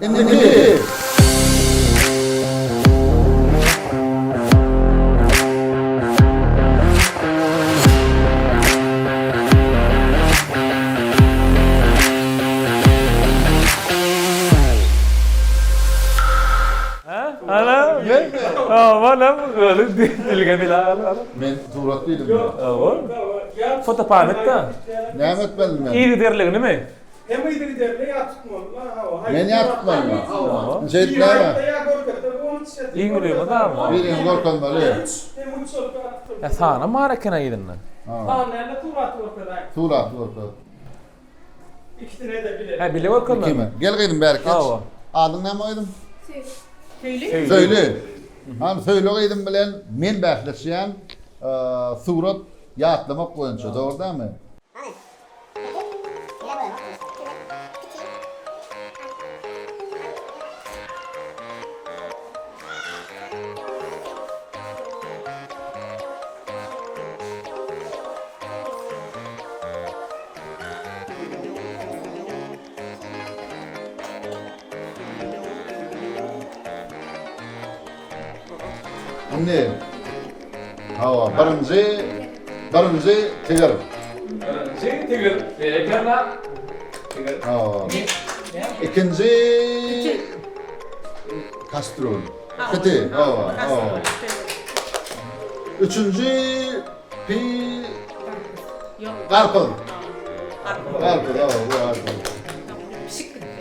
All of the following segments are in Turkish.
İndiki. Ana. Mana öyle dilge bile. Men suratlıydım. Foto pametda. Nämet beldim ben. İyi derligini mi? Hem idiri derle yatmam. Men yaptım ben. Şeytler. İyi görüyor da. Birin gorkan böyle. Ya sana marakena yedinler. Surat. İkisine de bilir. Ha bile var kanlar. Kime? Gel kıydım berket. Ava. Adın ne koydum? Söyle. Söyle. Hani söyle kıydım bilen men bahsleşen surat yatlamak boyunca doğru değil mi? Şimdi hava birinci tigir. Tigir. Ekrana. Tigir. Hava. İkinci kastrol. Kıtı. Hava. Üçüncü pi karpuz. Karpuz. Hava. Bu karpuz.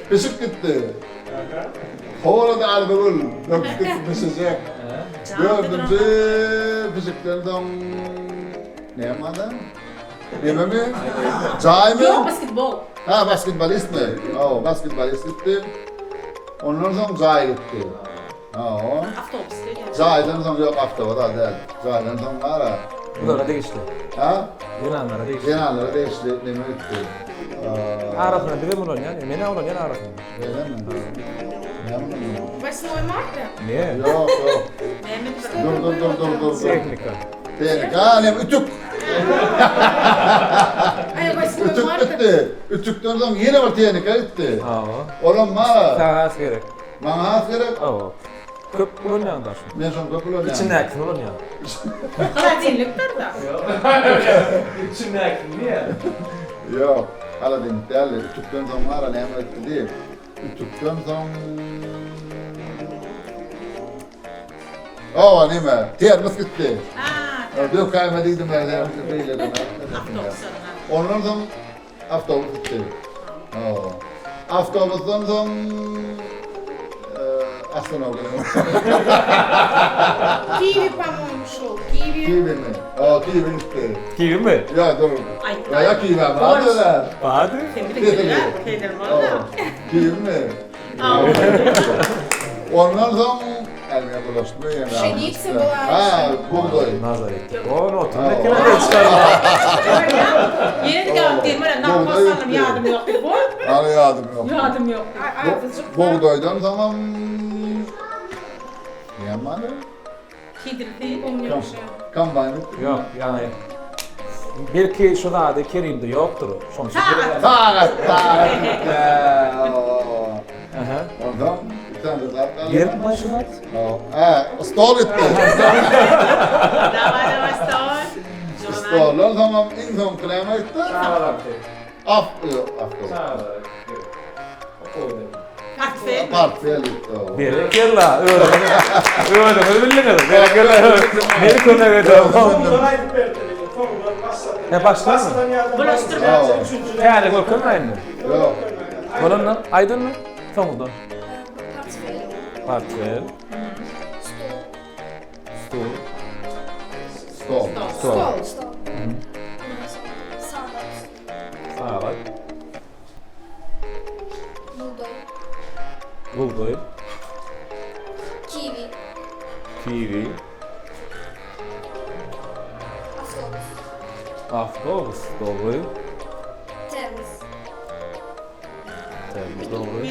Pişik gitti. Hava da algılı. Döktük pişecek. Dördüncü fiziklerden ne yapmadı? Yeme mi? Çay mı? Yok, basketbol. Ha, basketbolist mi? Basketbolist gitti. Ondan sonra çay gitti. Avtobus. Çaydan sonra yok haftada değil. Çaydan sonra var ha. Bunlara değişti. Ha? Yunanlara değişti. Genelleri değişti. Ne mi gitti? Arasında bir mi olan yani? Mene olan yani arasında. Öyle mi? Ne mi? 8 marta. Niye? Yok. Dur. Teknika. Tehlikeli. Ne ütük. Ay, 8 Ütük marta. gitti. Ütükten sonra yine bir tehlikeli gitti. Ava. Oran var. Sağas gerek. Bana haf gerek. Ava. Köp olan yani daşın. Ben son kapılı oynayayım. İçindeki olan yani. Холодильниктер da. İçindeki niye? Yok. Hala denk değerli. Ütükten sonra ne etti değil. Ütükten sonra... Ova ne mi? Termos gitti. Dök kaymadıydım ben de. Ondan sonra avtobus gitti. Avtobustan sonra... Aslan oğlum. Kiwi, по-моему, шел. Kiwi. Kiwi mi? Kiwi gitti. Kivi mi? Ya dur. Ya kiwi ama. Hadi lan. Hadi. Kiwi mi? Ondan sonra elmeye bulaştırmıyor yani. Pшеница была. Ha, buğday. Nazaret. O notu ne kadar çıkarma. Yine de gelip değil mi? Ne yapmasam yardım yok. Hala yardım yok. Yardım yok. Buğdaydan tamam. Yemadı. Kidirdi, olmuyor. Kambayını. Yok yani. Belki şu da Kerim'de yoktur. Sonuçta Takat. Aha. Ondan bir tane de zaten. Yer başına. Stol gitti. Давай, стой. Stollar tamam en son krema gitti. Af yok. Portföy. Portföy gitti. Bir kella öyle. Öyle bildin mi? Bir kella. Bir konuda ne başlar mı? Bulaştırma. Yani korkun aynı. Yok. Bunun aydın mı? Sonunda. Portföy. Stul. Stol. Sağlık. Buğday. Kiwi. Avtobus. Doğru. Temiz doğru.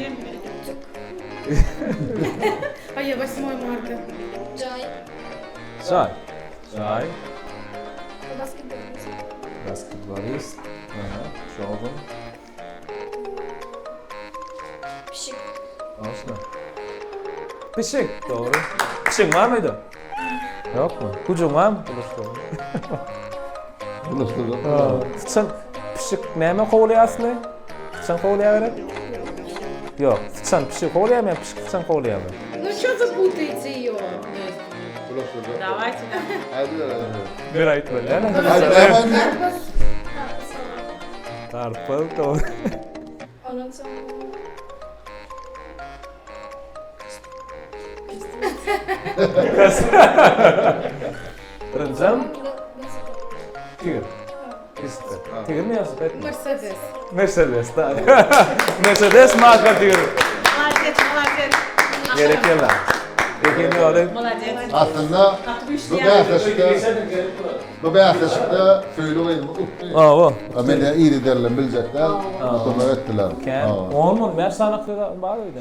Ay, 8 marta. Çay. Basketbolist. Aha. Şovun. Aslında. Pişik, doğru. Pişik var mıydı? Yok mu? Kucun var mı? Sen pişik neyme kovlayasın? Sen kovlayabilir? Yok. Sen pişik kovlayamıyor, pişik sen kovlayamıyor. Ну що ви путаєте її? Давайте. Bir ayet böyle. Hemen Tarpıl, doğru. Onun sonra... Rıncam, tigir. İşte. Tigir mi yazıp etme? Мерседес. Mercedes, da. Mercedes marka tigir. Молодец, молодец. Gerekiyorlar. Gerekiyor öyle. Молодец. aslında bu beyazlaşıkta söylüyorum. Aa, o. Ama iyi derler bilecekler. Sonra ettiler. Ken. Olmadı. Ben sanaklı bağlıydı.